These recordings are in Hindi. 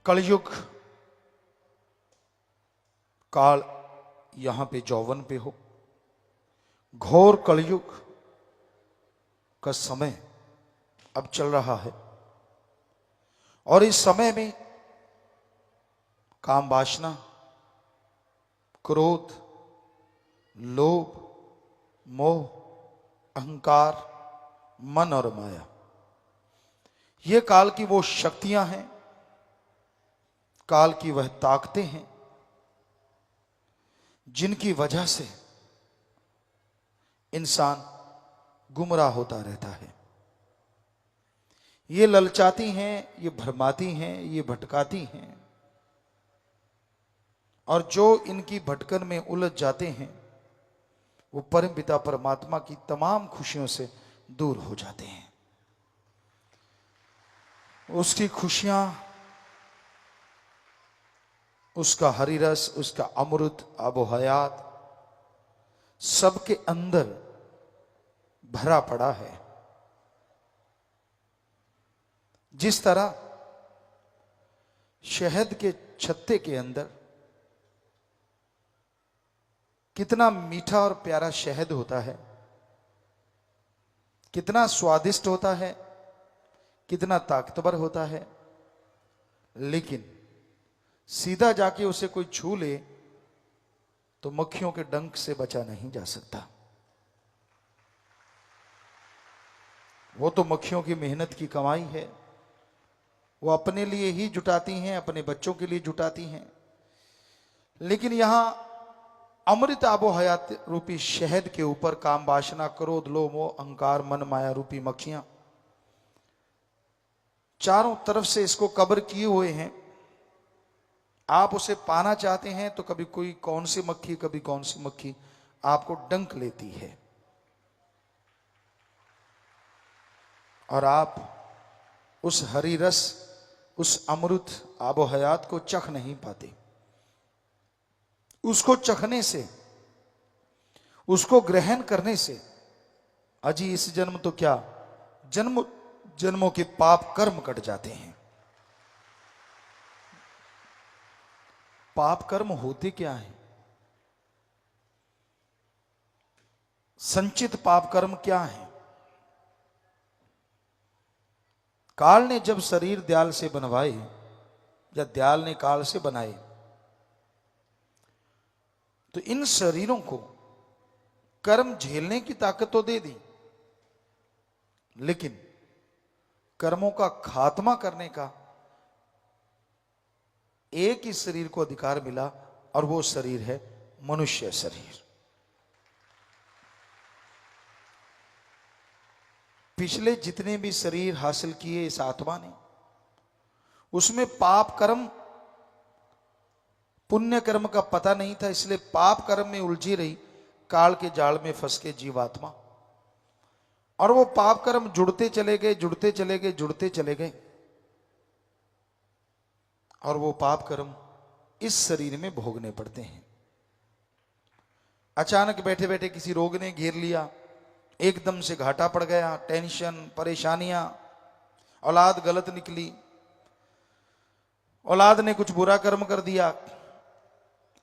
कलयुग काल यहां पे जौवन पे हो, घोर कलयुग का समय अब चल रहा है। और इस समय में काम वासना, क्रोध, लोभ, मोह, अहंकार, मन और माया, ये काल की वो शक्तियां हैं, काल की वह ताकतें हैं जिनकी वजह से इंसान गुमराह होता रहता है। ये ललचाती हैं, ये भरमाती हैं, ये भटकाती हैं, और जो इनकी भटकन में उलझ जाते हैं वो परम पिता परमात्मा की तमाम खुशियों से दूर हो जाते हैं। उसकी खुशियां, उसका हरि रस, उसका अमृत, आबो हयात सबके अंदर भरा पड़ा है। जिस तरह शहद के छत्ते के अंदर कितना मीठा और प्यारा शहद होता है, कितना स्वादिष्ट होता है, कितना ताकतवर होता है, लेकिन सीधा जाके उसे कोई छू ले तो मक्खियों के डंक से बचा नहीं जा सकता। वो तो मक्खियों की मेहनत की कमाई है, वो अपने लिए ही जुटाती हैं, अपने बच्चों के लिए जुटाती हैं। लेकिन यहां अमृत आबो हयात रूपी शहद के ऊपर काम वासना, क्रोध, लोभ, मोह, अहंकार, मन, माया रूपी मक्खियां चारों तरफ से इसको कवर किए हुए हैं। आप उसे पाना चाहते हैं तो कभी कोई कौन सी मक्खी, कभी कौन सी मक्खी आपको डंक लेती है और आप उस हरि रस, उस अमृत आबो हयात को चख नहीं पाते। उसको चखने से, उसको ग्रहण करने से अजी इस जन्म तो क्या, जन्म जन्मों के पाप कर्म कट जाते हैं। पाप कर्म होते क्या है? संचित पाप कर्म क्या है? काल ने जब शरीर दयाल से बनवाए या दयाल ने काल से बनाए तो इन शरीरों को कर्म झेलने की ताकत तो दे दी, लेकिन कर्मों का खात्मा करने का एक ही शरीर को अधिकार मिला और वो शरीर है मनुष्य शरीर। पिछले जितने भी शरीर हासिल किए इस आत्मा ने, उसमें पाप कर्म, पुण्य कर्म का पता नहीं था, इसलिए पाप कर्म में उलझी रही, काल के जाल में फंस के जीवात्मा। और वो पाप कर्म जुड़ते चले गए, जुड़ते चले गए, जुड़ते चले गए, और वो पाप कर्म इस शरीर में भोगने पड़ते हैं। अचानक बैठे बैठे किसी रोग ने घेर लिया, एकदम से घाटा पड़ गया, टेंशन, परेशानियां, औलाद गलत निकली, औलाद ने कुछ बुरा कर्म कर दिया,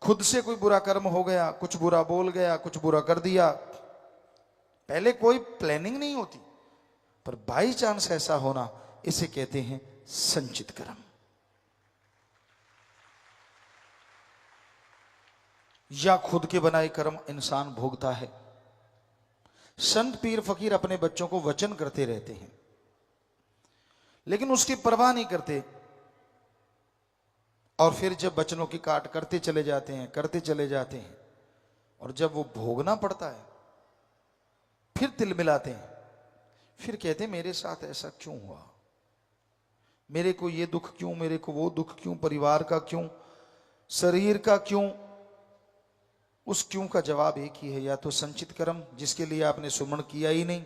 खुद से कोई बुरा कर्म हो गया, कुछ बुरा बोल गया, कुछ बुरा कर दिया। पहले कोई प्लानिंग नहीं होती, पर बाई चांस ऐसा होना, इसे कहते हैं संचित कर्म। या खुद के बनाए कर्म इंसान भोगता है। संत पीर फकीर अपने बच्चों को वचन करते रहते हैं, लेकिन उसकी परवाह नहीं करते, और फिर जब वचनों की काट करते चले जाते हैं, करते चले जाते हैं, और जब वो भोगना पड़ता है फिर तिल मिलाते हैं, फिर कहते हैं मेरे साथ ऐसा क्यों हुआ, मेरे को ये दुख क्यों, मेरे को वो दुख क्यों, परिवार का क्यों, शरीर का क्यों। उस क्यों का जवाब एक ही है, या तो संचित कर्म जिसके लिए आपने सुमरण किया ही नहीं,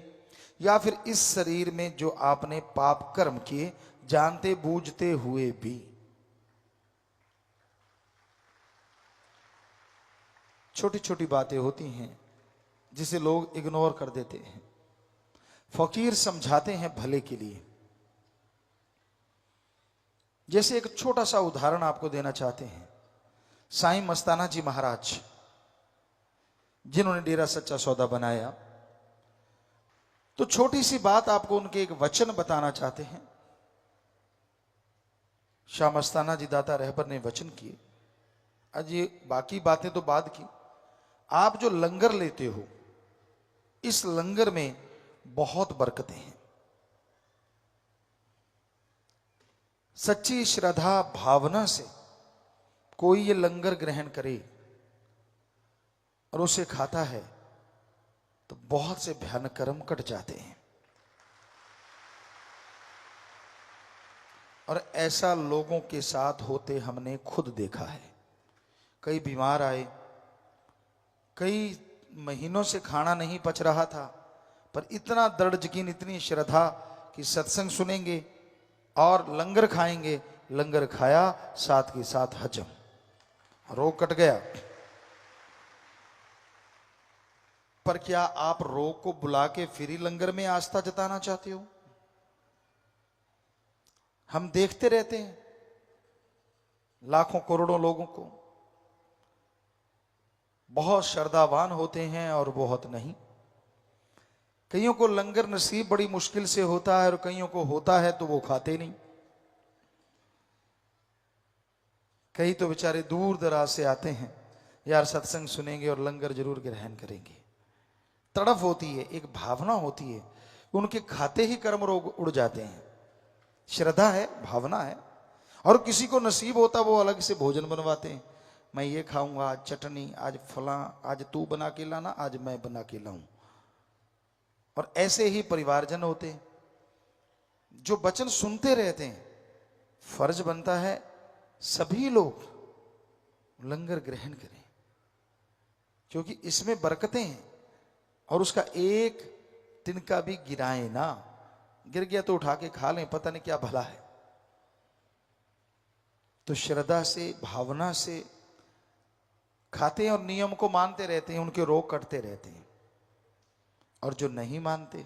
या फिर इस शरीर में जो आपने पाप कर्म किए जानते बूझते हुए भी। छोटी छोटी बातें होती हैं जिसे लोग इग्नोर कर देते हैं। फकीर समझाते हैं भले के लिए। जैसे एक छोटा सा उदाहरण आपको देना चाहते हैं। साईं मस्ताना जी महाराज जिन्होंने डेरा सच्चा सौदा बनाया, तो छोटी सी बात आपको उनके एक वचन बताना चाहते हैं। शाह मस्ताना जी दाता रहबर ने वचन किए। आज ये बाकी बातें तो बाद की, आप जो लंगर लेते हो इस लंगर में बहुत बरकतें हैं। सच्ची श्रद्धा भावना से कोई ये लंगर ग्रहण करे और उसे खाता है तो बहुत से भयानक कर्म कट जाते हैं। और ऐसा लोगों के साथ होते हमने खुद देखा है। कई बीमार आए, कई महीनों से खाना नहीं पच रहा था, पर इतना दृढ़ यकीन, इतनी श्रद्धा कि सत्संग सुनेंगे और लंगर खाएंगे। लंगर खाया, साथ के साथ हजम, रोग कट गया। पर क्या आप रोग को बुला के फिर ही लंगर में आस्था जताना चाहते हो? हम देखते रहते हैं लाखों करोड़ों लोगों को, बहुत श्रद्धावान होते हैं और बहुत नहीं। कईयों को लंगर नसीब बड़ी मुश्किल से होता है और कईयों को होता है तो वो खाते नहीं। कई तो बेचारे दूर दराज से आते हैं, यार सत्संग सुनेंगे और लंगर जरूर ग्रहण करेंगे। तड़फ होती है, एक भावना होती है, उनके खाते ही कर्म रोग उड़ जाते हैं। श्रद्धा है, भावना है। और किसी को नसीब होता वो अलग से भोजन बनवाते हैं। मैं ये खाऊंगा, आज चटनी, आज फला, आज तू बना के लाना, आज मैं बना के लाऊं। और ऐसे ही परिवारजन होते हैं जो वचन सुनते रहते हैं। फर्ज बनता है सभी लोग लंगर ग्रहण करें, क्योंकि इसमें बरकतें हैं। और उसका एक तिनका भी गिराए ना, गिर गया तो उठा के खा लें, पता नहीं क्या भला है। तो श्रद्धा से, भावना से खाते हैं और नियम को मानते रहते हैं, उनके रोग कटते रहते हैं। और जो नहीं मानते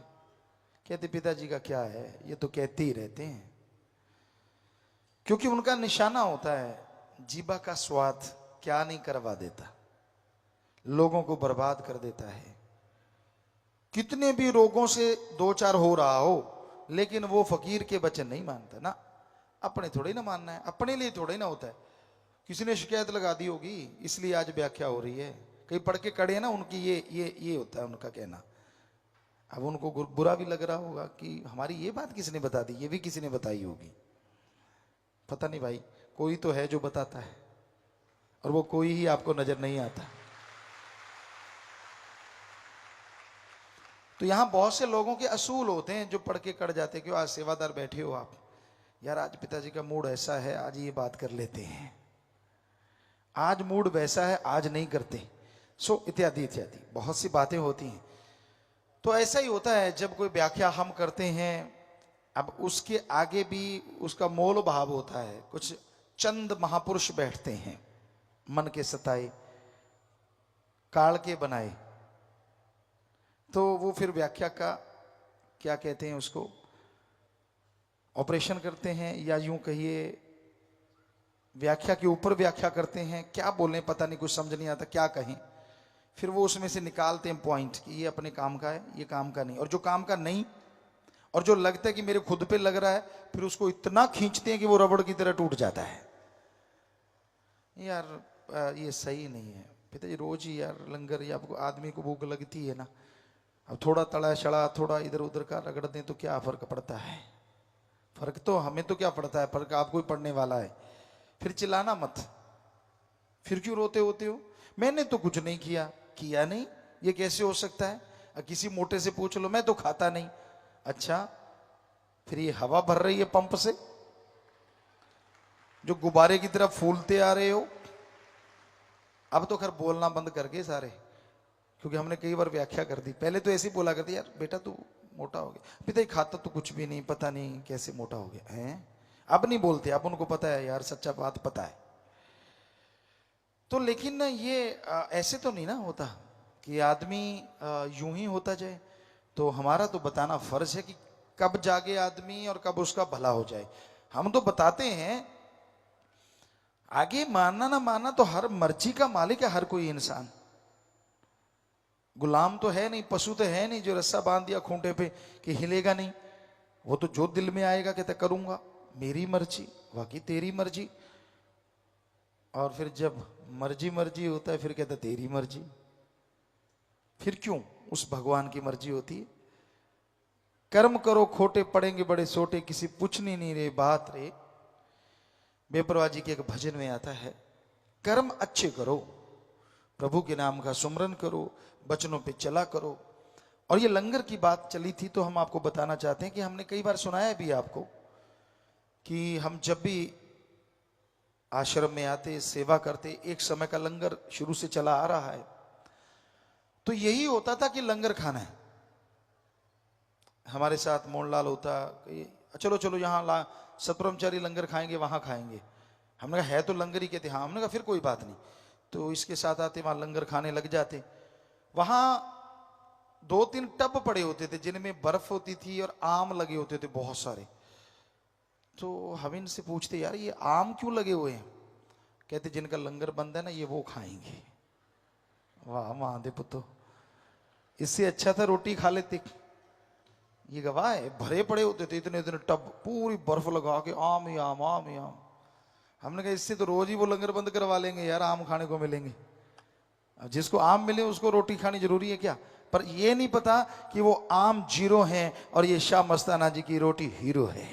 कहते पिताजी का क्या है, ये तो कहते ही रहते हैं। क्योंकि उनका निशाना होता है जीभा का स्वाद क्या नहीं करवा देता, लोगों को बर्बाद कर देता है। कितने भी रोगों से दो चार हो रहा हो, लेकिन वो फकीर के वचन नहीं मानता ना। अपने थोड़े ना मानना है, अपने लिए थोड़े ना होता है। किसी ने शिकायत लगा दी होगी इसलिए आज व्याख्या हो रही है। कई पढ़ के कड़े ना, उनकी ये होता है उनका कहना। अब उनको बुरा भी लग रहा होगा कि हमारी ये बात किसने बता दी, ये भी किसी ने बताई होगी। पता नहीं भाई, कोई तो है जो बताता है और वो कोई ही आपको नजर नहीं आता। तो यहां बहुत से लोगों के असूल होते हैं जो पढ़ के कट जाते हैं। क्यों? आज सेवादार बैठे हो आप, यार आज पिताजी का मूड ऐसा है, आज ये बात कर लेते हैं। आज मूड वैसा है, आज नहीं करते, सो इत्यादि इत्यादि बहुत सी बातें होती हैं। तो ऐसा ही होता है जब कोई व्याख्या हम करते हैं, अब उसके आगे भी उसका मोल भाव होता है। कुछ चंद महापुरुष बैठते हैं, मन के सताए, काल के बनाए, तो वो फिर व्याख्या का क्या कहते हैं उसको, ऑपरेशन करते हैं, या यूं कहिए व्याख्या के ऊपर व्याख्या करते हैं। क्या बोलें पता नहीं, कुछ समझ नहीं आता क्या कहें। फिर वो उसमें से निकालते हैं पॉइंट कि ये अपने काम का है, ये काम का नहीं। और जो काम का नहीं, और जो लगता है कि मेरे खुद पे लग रहा है, फिर उसको इतना खींचते हैं कि वो रबड़ की तरह टूट जाता है। यार ये सही नहीं है पिताजी, रोज ही यार लंगर, या आपको आदमी को भूख लगती है ना, अब थोड़ा तड़ा छड़ा, थोड़ा इधर उधर का रगड़ दें तो क्या फर्क पड़ता है? फर्क तो हमें तो क्या पड़ता है, फर्क आपको ही पड़ने वाला है। फिर चिल्लाना मत, फिर क्यों रोते होते हो? मैंने तो कुछ नहीं किया नहीं, ये कैसे हो सकता है? किसी मोटे से पूछ लो, मैं तो खाता नहीं। अच्छा, फिर ये हवा भर रही है पंप से जो गुब्बारे की तरह फूलते आ रहे हो। अब तो खैर बोलना बंद कर गए सारे, क्योंकि हमने कई बार व्याख्या कर दी। पहले तो ऐसे ही बोला करते, यार बेटा तू मोटा हो गया, पिता खाता तो कुछ भी नहीं, पता नहीं कैसे मोटा हो गया है। अब नहीं बोलते, अब उनको पता है यार सच्चा बात पता है। तो लेकिन ना ये ऐसे तो नहीं ना होता कि आदमी यूं ही होता जाए। तो हमारा तो बताना फर्ज है कि कब जागे आदमी और कब उसका भला हो जाए। हम तो बताते हैं, आगे मानना ना मानना तो हर मर्जी का मालिक है हर कोई इंसान। गुलाम तो है नहीं, पशु तो है नहीं जो रस्सा बांध दिया खूंटे पे कि हिलेगा नहीं। वो तो जो दिल में आएगा कहता करूंगा, मेरी मर्जी, बाकी तेरी मर्जी। और फिर जब मर्जी मर्जी होता है फिर कहता तेरी मर्जी। फिर क्यों उस भगवान की मर्जी होती है? कर्म करो खोटे पड़ेंगे बड़े सोटे, किसी पूछनी नहीं रे बात रे। बेपरवाह जी के एक भजन में आता है, कर्म अच्छे करो, प्रभु के नाम का सुमरन करो, बचनों पे चला करो। और ये लंगर की बात चली थी तो हम आपको बताना चाहते हैं कि हमने कई बार सुनाया भी आपको कि हम जब भी आश्रम में आते, सेवा करते, एक समय का लंगर शुरू से चला आ रहा है, तो यही होता था कि लंगर खाना है। हमारे साथ मोहनलाल होता, चलो चलो यहाँ सतब्रह्मचारी लंगर खाएंगे, वहां खाएंगे। हमने कहा है तो लंगर ही कहते, हाँ। हमने कहा फिर कोई बात नहीं। तो इसके साथ आते, वहां लंगर खाने लग जाते। वहां 2-3 टब पड़े होते थे जिनमें बर्फ होती थी और आम लगे होते थे बहुत सारे। तो हम इनसे पूछते, यार ये आम क्यों लगे हुए हैं? कहते जिनका लंगर बंद है ना, ये वो खाएंगे। वाह महादेव पुत्तो, इससे अच्छा था रोटी खा लेते। ये गवाह है, भरे पड़े होते थे इतने इतने टब, पूरी बर्फ लगा के आम ही आम, आम ही आम। हमने कहा इससे तो रोज ही वो लंगर बंद करवा लेंगे यार, आम खाने को मिलेंगे। जिसको आम मिले उसको रोटी खानी जरूरी है क्या? पर ये नहीं पता कि वो आम जीरो हैं और ये शाह मस्ताना जी की रोटी हीरो है।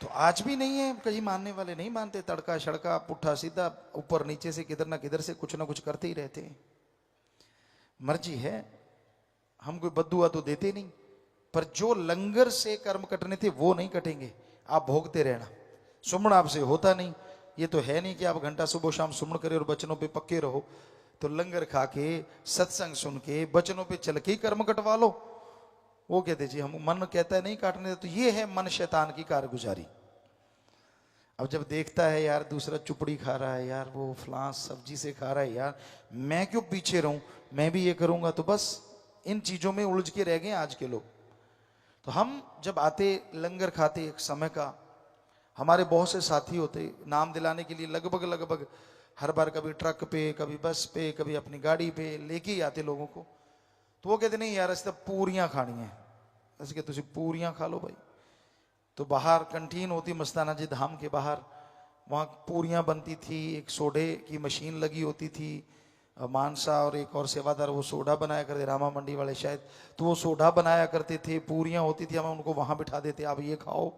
तो आज भी नहीं है, कहीं मानने वाले नहीं मानते, तड़का शड़का पुट्ठा सीधा ऊपर नीचे से किधर ना किधर से कुछ ना कुछ करते ही रहते हैं। मर्जी है, हम कोई बद्दुआ तो देते नहीं, पर जो लंगर से कर्म कटने थे वो नहीं कटेंगे। आप भोगते रहना, सुमण आपसे होता नहीं। ये तो है नहीं कि आप घंटा सुबह शाम सुमण करें और बचनों पे पक्के रहो। तो लंगर खा के, सत्संग सुन के, बचनों पे चल के ही कर्म कटवा लो। वो कहते जी हम, मन कहता है नहीं काटने, तो ये है मन शैतान की कारगुजारी। अब जब देखता है यार दूसरा चुपड़ी खा रहा है, यार वो फलां सब्जी से खा रहा है, यार मैं क्यों पीछे रहूं, मैं भी ये करूंगा। तो बस इन चीजों में उलझ के रह गए आज के लोग। तो हम जब आते लंगर खाते, एक समय का हमारे बहुत से साथी होते, नाम दिलाने के लिए लगभग हर बार कभी ट्रक पे, कभी बस पे, कभी अपनी गाड़ी पे लेके ही आते लोगों को। तो वो कहते नहीं यार ऐसे पूरियां खानी है, ऐसे कि तुझे पूरियां खा लो भाई। तो बाहर कंटीन होती मस्ताना जी धाम के बाहर, वहाँ पूरियां बनती थी, एक सोडे की मशीन लगी होती थी। मानसा और एक और सेवादार वो सोडा बनाया करते, रामा मंडी वाले शायद, तो वो सोडा बनाया करते थे, पूरियां होती थी, हम उनको वहां बिठा देते, आप ये खाओ,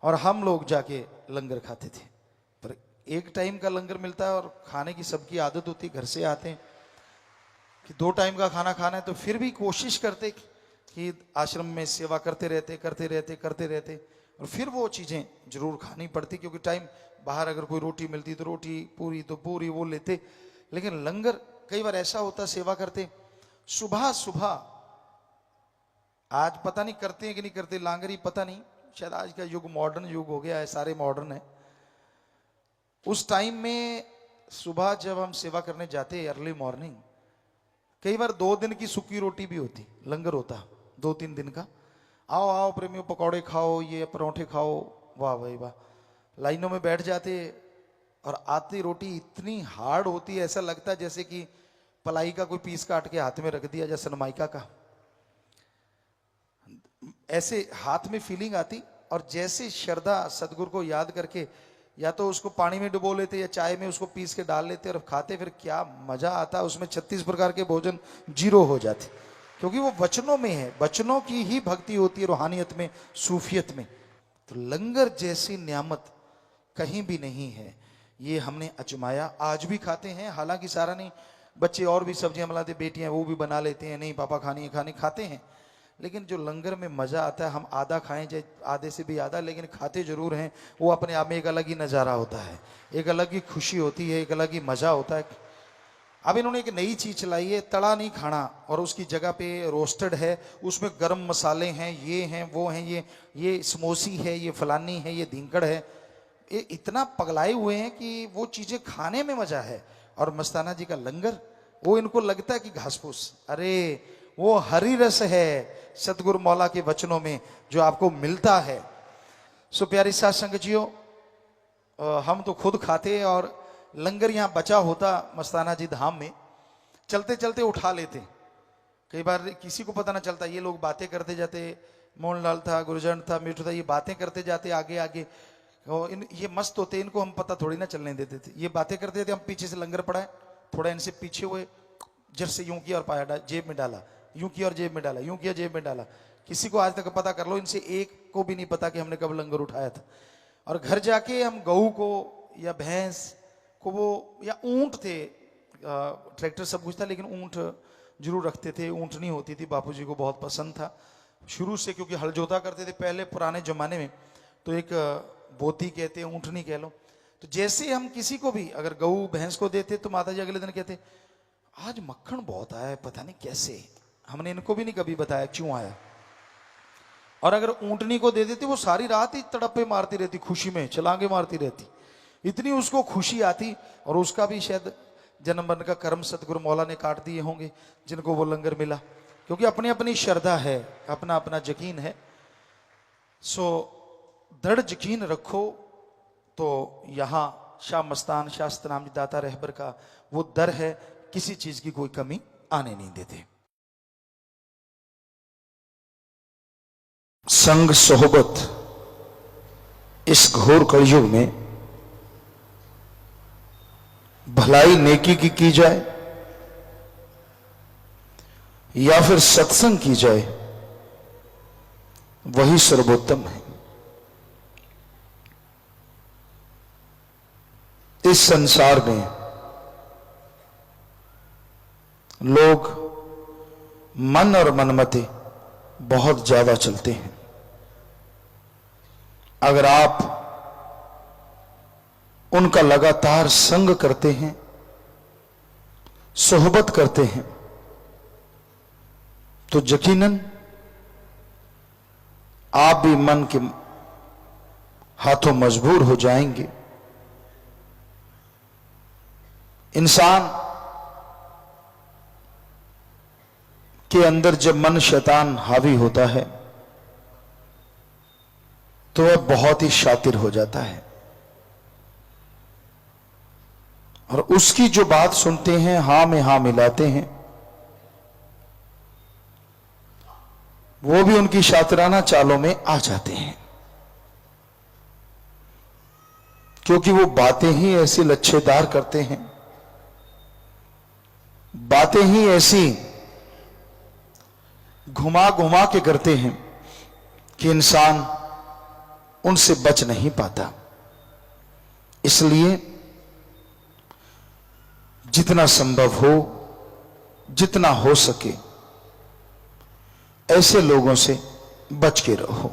और हम लोग जाके लंगर खाते थे। पर एक टाइम का लंगर मिलता है और खाने की सबकी आदत होती है, घर से आते हैं कि 2 टाइम का खाना खाना है, तो फिर भी कोशिश करते कि आश्रम में सेवा करते रहते और फिर वो चीजें जरूर खानी पड़ती, क्योंकि टाइम बाहर अगर कोई रोटी मिलती तो रोटी, पूरी तो पूरी वो लेते। लेकिन लंगर कई बार ऐसा होता, सेवा करते सुबह सुबह, आज पता नहीं करते हैं कि नहीं करते लांगरी, पता नहीं, शायद आज का युग मॉडर्न युग हो गया है, सारे मॉडर्न है। उस टाइम में सुबह जब हम सेवा करने जाते अर्ली मॉर्निंग, कई बार 2 दिन की सूखी रोटी भी होती, लंगर होता 2-3 दिन का। आओ आओ प्रेमियों, पकौड़े खाओ, ये परोठे खाओ, वाह भाई वाह। लाइनों में बैठ जाते और आती रोटी इतनी हार्ड होती है, ऐसा लगता है जैसे कि पलाई का कोई पीस काट के हाथ में रख दिया, जैसे सनमाइका का, ऐसे हाथ में फीलिंग आती। और जैसे श्रद्धा सदगुरु को याद करके या तो उसको पानी में डुबो लेते या चाय में उसको पीस के डाल लेते और खाते, फिर क्या मजा आता। उसमें 36 प्रकार के भोजन जीरो हो जाते, क्योंकि वो वचनों में है, वचनों की ही भक्ति होती है रूहानियत में, सूफियत में। तो लंगर जैसी नियामत कहीं भी नहीं है, ये हमने अजमाया, आज भी खाते हैं। हालांकि सारा नहीं, बच्चे और भी सब्जियां बनाते, बेटियां वो भी बना लेते हैं, नहीं पापा खानी है खानी, खाते हैं। लेकिन जो लंगर में मजा आता है, हम आधा खाएं चाहे आधे से भी आधा, लेकिन खाते जरूर हैं, वो अपने आप में एक अलग ही नज़ारा होता है, एक अलग ही खुशी होती है, एक अलग ही मजा होता है। अब इन्होंने एक नई चीज चलाई है, तड़ा नहीं खाना, और उसकी जगह पे रोस्टेड है, उसमें गर्म मसाले हैं, ये हैं वो हैं, ये समोसी है, ये फलानी है, ये धींकड़ है। ये इतना पगलाए हुए हैं कि वो चीजें खाने में मजा है। और मस्ताना जी का लंगर, वो इनको लगता है कि घास फूस, अरे वो हरि रस है सतगुरु मौला के वचनों में जो आपको मिलता है। सो प्यारी साध संगत जियो, हम तो खुद खाते और लंगर यहाँ बचा होता मस्ताना जी धाम में, चलते चलते उठा लेते। कई बार किसी को पता ना चलता, ये लोग बातें करते जाते, मोहनलाल था, गुरजन था, मिठू था, ये बातें करते जाते आगे आगे। ये मस्त होते, इनको हम पता थोड़ी ना चलने देते थे। ये बातें करते थे, हम पीछे से लंगर पड़ा है, थोड़ा इनसे पीछे हुए, जर से यूं किया और पाया जेब में डाला, यूं किया और जेब में डाला, यूं किया जेब में डाला। किसी को आज तक पता कर लो, इनसे एक को भी नहीं पता कि हमने कब लंगर उठाया था। और घर जाके हम गऊ को या भैंस को वो या ऊंट थे, ट्रैक्टर सब कुछ था लेकिन ऊंट जरूर रखते थे। ऊंटनी होती थी, बापूजी को बहुत पसंद था शुरू से, क्योंकि हल जोता करते थे पहले पुराने जमाने में। तो एक बोती कहते हैं, ऊंटनी कह लो। तो जैसे हम किसी को भी अगर गऊ भैंस को देते तो माता जी अगले दिन कहते आज मक्खन बहुत आया है, पता नहीं कैसे। हमने इनको भी नहीं कभी बताया क्यों आया। और अगर ऊंटनी को दे देते, वो सारी रात ही तड़पे मारती रहती, खुशी में छलांगे मारती रहती, इतनी उसको खुशी आती। और उसका भी शायद जन्म मरण का कर्म सतगुरु मौला ने काट दिए होंगे जिनको वो लंगर मिला, क्योंकि अपनी अपनी श्रद्धा है, अपना अपना यकीन है। सो दृढ़ यकीन रखो। तो यहां शाह मस्तान शास्त्र नाम दाता रहबर का वो दर है, किसी चीज की कोई कमी आने नहीं देते। संग सोहबत इस घोर कलयुग में भलाई नेकी की जाए या फिर सत्संग की जाए, वही सर्वोत्तम है। इस संसार में लोग मन और मनमते बहुत ज्यादा चलते हैं। अगर आप उनका लगातार संग करते हैं, सोहबत करते हैं, तो यकीनन आप भी मन के हाथों मजबूर हो जाएंगे। इंसान के अंदर जब मन शैतान हावी होता है तो वह बहुत ही शातिर हो जाता है, और उसकी जो बात सुनते हैं, हां में हां मिलाते हैं, वो भी उनकी शातिराना चालों में आ जाते हैं। क्योंकि वो बातें ही ऐसी लच्छेदार करते हैं, बातें ही ऐसी घुमा घुमा के करते हैं कि इंसान उनसे बच नहीं पाता। इसलिए जितना संभव हो, जितना हो सके, ऐसे लोगों से बच के रहो।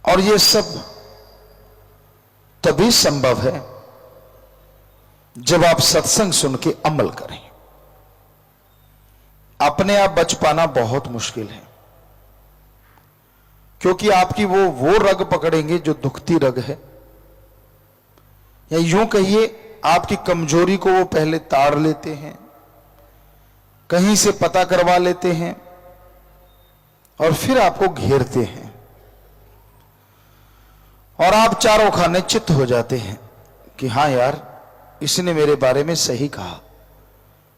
और ये सब तभी संभव है जब आप सत्संग सुन के अमल करें। अपने आप बच पाना बहुत मुश्किल है, क्योंकि आपकी वो रग पकड़ेंगे जो दुखती रग है, या यूं कहिए आपकी कमजोरी को वो पहले ताड़ लेते हैं, कहीं से पता करवा लेते हैं और फिर आपको घेरते हैं, और आप चारों खाने चित्त हो जाते हैं कि हां यार, इसने मेरे बारे में सही कहा,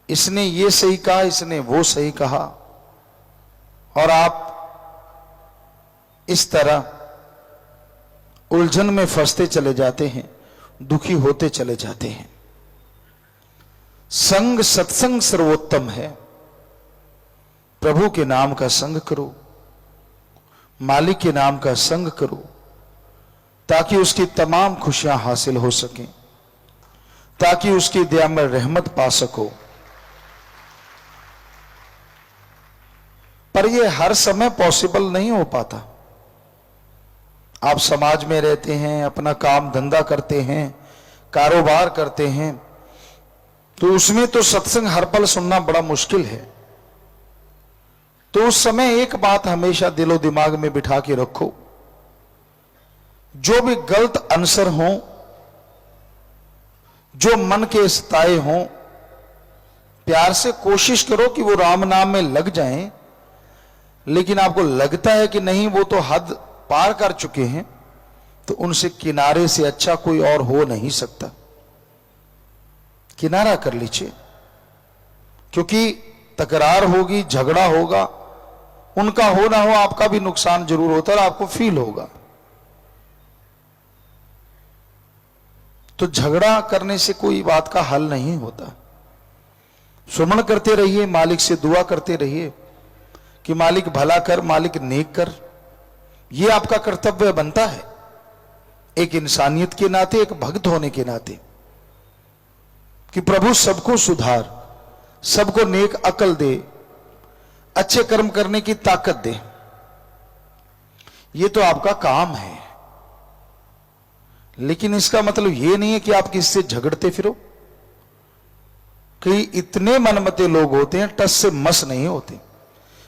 इसने ये सही कहा, इसने वो सही कहा। और आप इस तरह उलझन में फंसते चले जाते हैं, दुखी होते चले जाते हैं। संग सत्संग सर्वोत्तम है। प्रभु के नाम का संग करो, मालिक के नाम का संग करो, ताकि उसकी तमाम खुशियां हासिल हो सकें, ताकि उसकी दया में रहमत पा सको। पर यह हर समय पॉसिबल नहीं हो पाता। आप समाज में रहते हैं, अपना काम धंधा करते हैं, कारोबार करते हैं, तो उसमें तो सत्संग हर पल सुनना बड़ा मुश्किल है। तो उस समय एक बात हमेशा दिलो दिमाग में बिठा के रखो, जो भी गलत आंसर हो, जो मन के सताए हों, प्यार से कोशिश करो कि वो राम नाम में लग जाएं, लेकिन आपको लगता है कि नहीं वो तो हद पार कर चुके हैं, तो उनसे किनारे से अच्छा कोई और हो नहीं सकता। किनारा कर लीजिए, क्योंकि तकरार होगी, झगड़ा होगा, उनका हो ना हो आपका भी नुकसान जरूर होता है और आपको फील होगा। तो झगड़ा करने से कोई बात का हल नहीं होता। सुमन करते रहिए, मालिक से दुआ करते रहिए कि मालिक भला कर, मालिक नेक कर। यह आपका कर्तव्य बनता है एक इंसानियत के नाते, एक भक्त होने के नाते, कि प्रभु सबको सुधार, सबको नेक अकल दे, अच्छे कर्म करने की ताकत दे। यह तो आपका काम है। लेकिन इसका मतलब यह नहीं है कि आप किससे झगड़ते फिरो। कई इतने मनमते लोग होते हैं, टस से मस नहीं होते।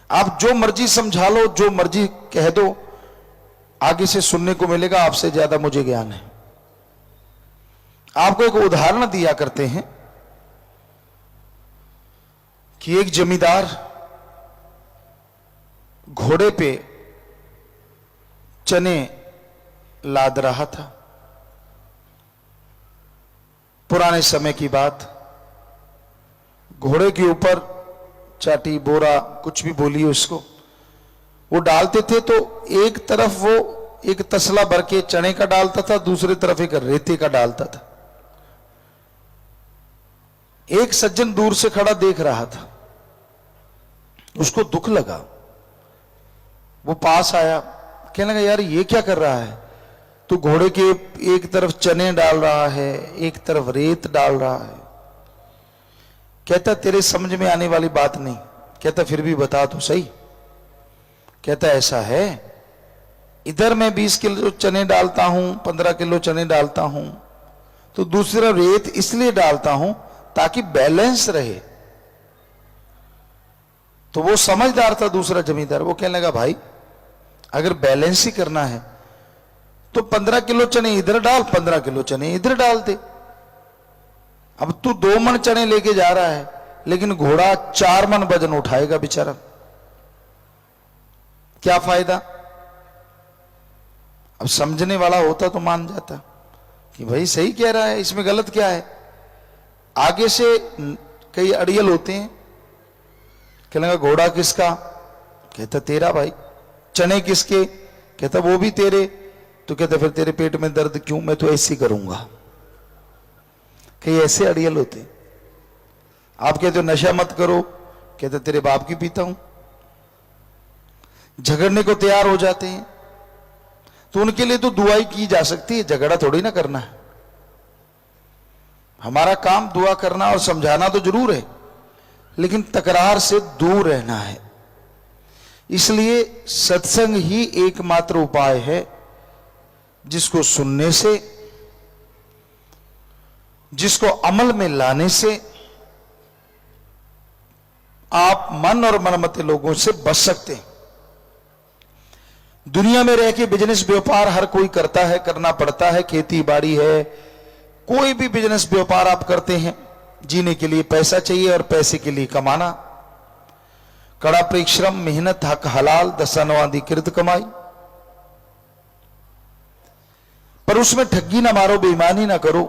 आप जो मर्जी समझा लो, जो मर्जी कह दो, आगे से सुनने को मिलेगा आपसे ज्यादा मुझे ज्ञान है। आपको एक उदाहरण दिया करते हैं कि एक जमींदार घोड़े पे चने लाद रहा था। पुराने समय की बात, घोड़े के ऊपर चाटी, बोरा, कुछ भी बोलिए उसको, वो डालते थे तो एक तरफ वो एक तसला भर के चने का डालता था, दूसरी तरफ एक रेते का डालता था। एक सज्जन दूर से खड़ा देख रहा था, उसको दुख लगा। वो पास आया, कहने लगा यार ये क्या कर रहा है, तू घोड़े के एक तरफ चने डाल रहा है, एक तरफ रेत डाल रहा है। कहता तेरे समझ में आने वाली बात नहीं। कहता फिर भी बता तो सही। कहता ऐसा है, इधर मैं 20 किलो चने डालता हूं, 15 किलो चने डालता हूं, तो दूसरा रेत इसलिए डालता हूं ताकि बैलेंस रहे। तो वो समझदार था दूसरा जमींदार, वो कहने लगा भाई अगर बैलेंस ही करना है तो 15 किलो चने इधर डाल, 15 किलो चने इधर डाल दे। अब तू 2 मन चने लेके जा रहा है, लेकिन घोड़ा 4 मन वजन उठाएगा बेचारा, क्या फायदा। अब समझने वाला होता तो मान जाता कि भाई सही कह रहा है, इसमें गलत क्या है। आगे से कई अड़ियल होते हैं, कहने लगा घोड़ा किसका, कहता तेरा भाई। चने किसके, कहता वो भी तेरे। तो कहता फिर तेरे पेट में दर्द क्यों, मैं तो ऐसे करूंगा। कई ऐसे अड़ियल होते। आप कहते हो नशा मत करो, कहते तेरे बाप की पीता हूं। झगड़ने को तैयार हो जाते हैं। तो उनके लिए तो दुआई की जा सकती है, झगड़ा थोड़ी ना करना है। हमारा काम दुआ करना और समझाना तो जरूर है, लेकिन तकरार से दूर रहना है। इसलिए सत्संग ही एकमात्र उपाय है जिसको सुनने से, जिसको अमल में लाने से आप मन और मनमते लोगों से बच सकते हैं। दुनिया में रह के बिजनेस व्यापार हर कोई करता है, करना पड़ता है। खेती बाड़ी है, कोई भी बिजनेस व्यापार आप करते हैं, जीने के लिए पैसा चाहिए और पैसे के लिए कमाना। कड़ा परिश्रम, मेहनत, हक हलाल, दशानवाधिकृत कमाई। पर उसमें ठगी ना मारो, बेईमानी ना करो।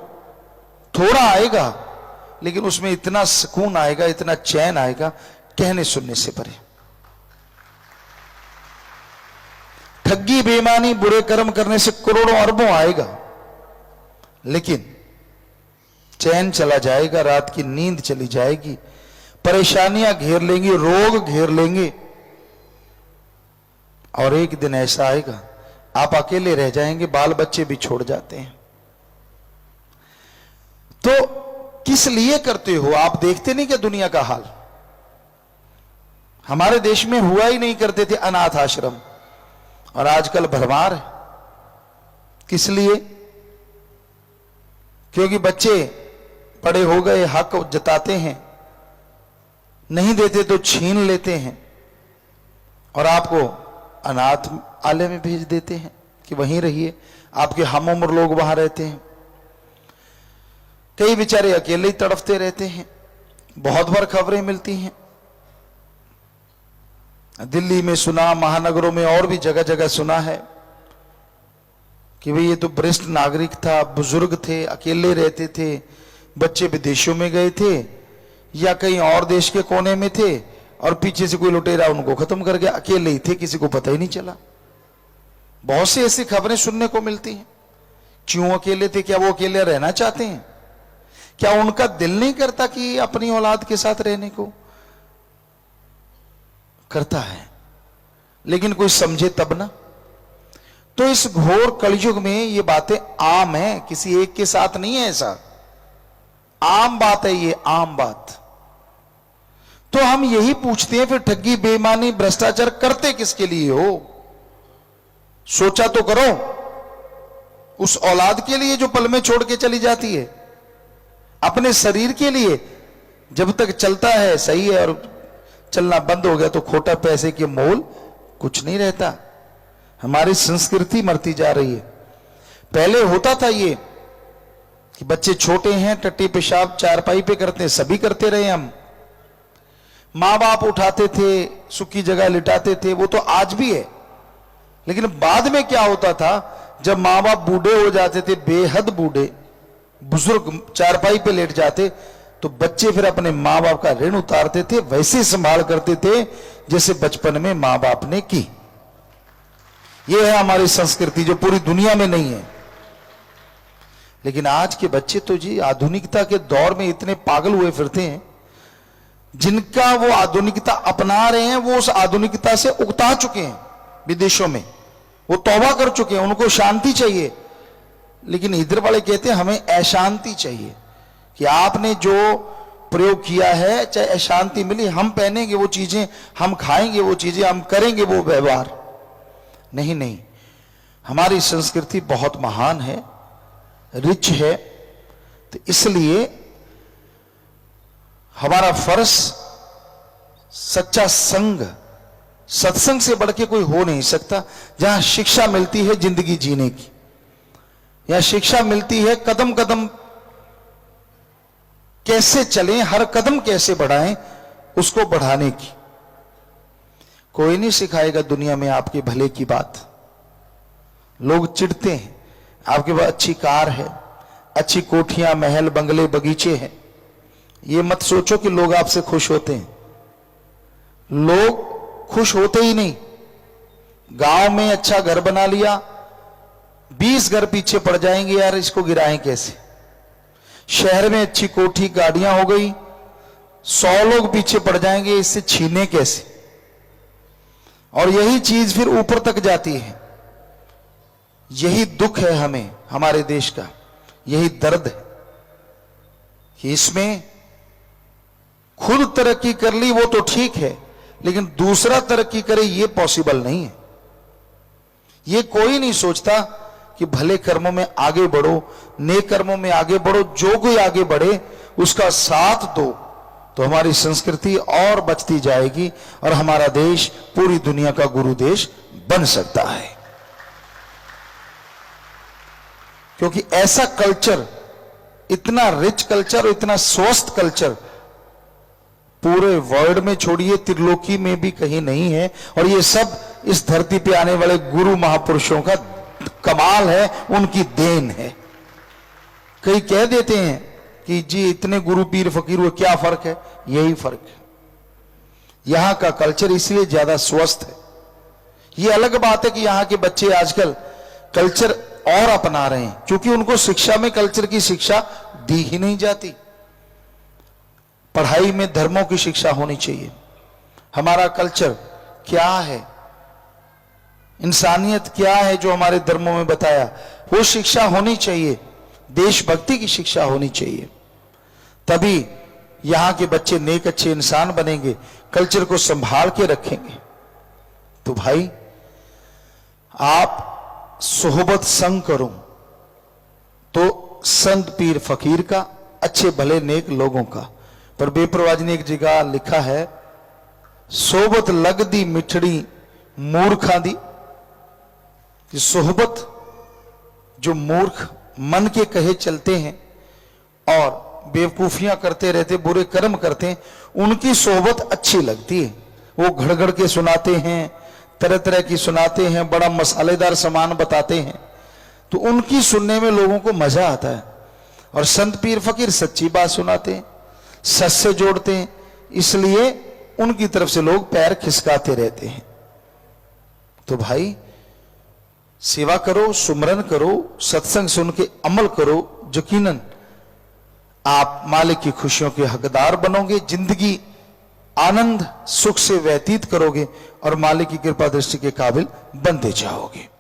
थोड़ा आएगा, लेकिन उसमें इतना सुकून आएगा, इतना चैन आएगा, कहने सुनने से परे। ठगी, बेईमानी, बुरे कर्म करने से करोड़ों अरबों आएगा, लेकिन चैन चला जाएगा, रात की नींद चली जाएगी, परेशानियां घेर लेंगी, रोग घेर लेंगे। और एक दिन ऐसा आएगा आप अकेले रह जाएंगे, बाल बच्चे भी छोड़ जाते हैं। तो किस लिए करते हो आप? देखते नहीं क्या दुनिया का हाल? हमारे देश में हुआ ही नहीं करते थे अनाथ आश्रम, और आजकल भरमार है। किस लिए? क्योंकि बच्चे बड़े हो गए, हक जताते हैं, नहीं देते तो छीन लेते हैं और आपको अनाथ आलय में भेज देते हैं कि वहीं रहिए। आपके हम उम्र लोग वहां रहते हैं, कई बेचारे अकेले ही तड़फते रहते हैं। बहुत बार खबरें मिलती हैं, दिल्ली में सुना, महानगरों में और भी जगह जगह सुना है कि भाई ये तो वरिष्ठ नागरिक था, बुजुर्ग थे, अकेले रहते थे, बच्चे विदेशों में गए थे या कहीं और देश के कोने में थे और पीछे से कोई लुटेरा उनको खत्म कर गया, अकेले ही थे, किसी को पता ही नहीं चला। बहुत सी ऐसी खबरें सुनने को मिलती हैं। क्यों अकेले थे? क्या वो अकेले रहना चाहते हैं? क्या उनका दिल नहीं करता कि अपनी औलाद के साथ रहने को? करता है, लेकिन कोई समझे तब ना। तो इस घोर कलयुग में ये बातें आम है, किसी एक के साथ नहीं है, ऐसा आम बात है, ये आम बात। तो हम यही पूछते हैं, फिर ठगी, बेईमानी, भ्रष्टाचार करते किसके लिए हो? सोचा तो करो, उस औलाद के लिए जो पल में छोड़ के चली जाती है, अपने शरीर के लिए जब तक चलता है सही है, और चलना बंद हो गया तो खोटा पैसे के मोल कुछ नहीं रहता। हमारी संस्कृति मरती जा रही है। पहले होता था ये कि बच्चे छोटे हैं, टट्टी पेशाब चारपाई पे करते हैं, सभी करते रहे हम, मां बाप उठाते थे, सुखी जगह लिटाते थे, वो तो आज भी है। लेकिन बाद में क्या होता था, जब मां बाप बूढ़े हो जाते थे, बेहद बूढ़े बुजुर्ग चारपाई पे लेट जाते, तो बच्चे फिर अपने मां बाप का ऋण उतारते थे, वैसे संभाल करते थे जैसे बचपन में मां बाप ने की। यह है हमारी संस्कृति, जो पूरी दुनिया में नहीं है। लेकिन आज के बच्चे तो जी आधुनिकता के दौर में इतने पागल हुए फिरते हैं, जिनका वो आधुनिकता अपना रहे हैं, वो उस आधुनिकता से उकता चुके हैं। विदेशों में वो तौबा कर चुके हैं, उनको शांति चाहिए। लेकिन इधर वाले कहते हैं हमें अशांति चाहिए, कि आपने जो प्रयोग किया है, चाहे अशांति मिली, हम पहनेंगे वो चीजें, हम खाएंगे वो चीजें, हम करेंगे वो व्यवहार। नहीं नहीं, हमारी संस्कृति बहुत महान है, रिच है। तो इसलिए हमारा फर्ज सच्चा संग, सत्संग से बढ़ के कोई हो नहीं सकता। जहां शिक्षा मिलती है जिंदगी जीने की, या शिक्षा मिलती है कदम कदम कैसे चलें, हर कदम कैसे बढ़ाएं, उसको बढ़ाने की। कोई नहीं सिखाएगा दुनिया में आपके भले की बात। लोग चिढ़ते हैं, आपके पास अच्छी कार है, अच्छी कोठियां, महल, बंगले, बगीचे हैं, ये मत सोचो कि लोग आपसे खुश होते हैं। लोग खुश होते ही नहीं। गांव में अच्छा घर बना लिया, 20 घर पीछे पड़ जाएंगे, यार इसको गिराएं कैसे। शहर में अच्छी कोठी, गाड़ियां हो गई, 100 लोग पीछे पड़ जाएंगे, इससे छीने कैसे। और यही चीज फिर ऊपर तक जाती है। यही दुख है हमें, हमारे देश का यही दर्द है कि इसमें खुद तरक्की कर ली वो तो ठीक है, लेकिन दूसरा तरक्की करे ये पॉसिबल नहीं है। ये कोई नहीं सोचता कि भले कर्मों में आगे बढ़ो, नेक कर्मों में आगे बढ़ो, जो कोई आगे बढ़े उसका साथ दो, तो हमारी संस्कृति और बचती जाएगी और हमारा देश पूरी दुनिया का गुरु देश बन सकता है। क्योंकि ऐसा कल्चर, इतना रिच कल्चर, इतना स्वस्थ कल्चर पूरे वर्ल्ड में छोड़िए, त्रिलोकी में भी कहीं नहीं है। और ये सब इस धरती पे आने वाले गुरु महापुरुषों का कमाल है, उनकी देन है। कई कह देते हैं कि जी इतने गुरु पीर फकीर हुए, क्या फर्क है? यही फर्क है। यहां का कल्चर इसलिए ज्यादा स्वस्थ है। ये अलग बात है कि यहां के बच्चे आजकल कल्चर और अपना रहे हैं, क्योंकि उनको शिक्षा में कल्चर की शिक्षा दी ही नहीं जाती। पढ़ाई में धर्मों की शिक्षा होनी चाहिए। हमारा कल्चर क्या है, इंसानियत क्या है जो हमारे धर्मों में बताया, वो शिक्षा होनी चाहिए। देशभक्ति की शिक्षा होनी चाहिए, तभी यहां के बच्चे नेक अच्छे इंसान बनेंगे, कल्चर को संभाल के रखेंगे। तो भाई आप सोहबत संग करो तो संत पीर फकीर का, अच्छे भले नेक लोगों का। पर बेपरवाह जी ने एक जगह लिखा है, सोहबत लगदी मिठड़ी मूर्खा दी, कि सोहबत जो मूर्ख मन के कहे चलते हैं और बेवकूफियां करते रहते, बुरे कर्म करते हैं, उनकी सोहबत अच्छी लगती है। वो घड़ के सुनाते हैं, तरह तरह की सुनाते हैं, बड़ा मसालेदार सामान बताते हैं, तो उनकी सुनने में लोगों को मजा आता है। और संत पीर फकीर सच्ची बात सुनाते हैं, सच से जोड़ते हैं, इसलिए उनकी तरफ से लोग पैर खिसकाते रहते हैं। तो भाई सेवा करो, सुमरन करो, सत्संग सुन के अमल करो, यकीनन आप मालिक की खुशियों के हकदार बनोगे, जिंदगी आनंद सुख से व्यतीत करोगे और मालिक की कृपा दृष्टि के काबिल बनते जाओगे।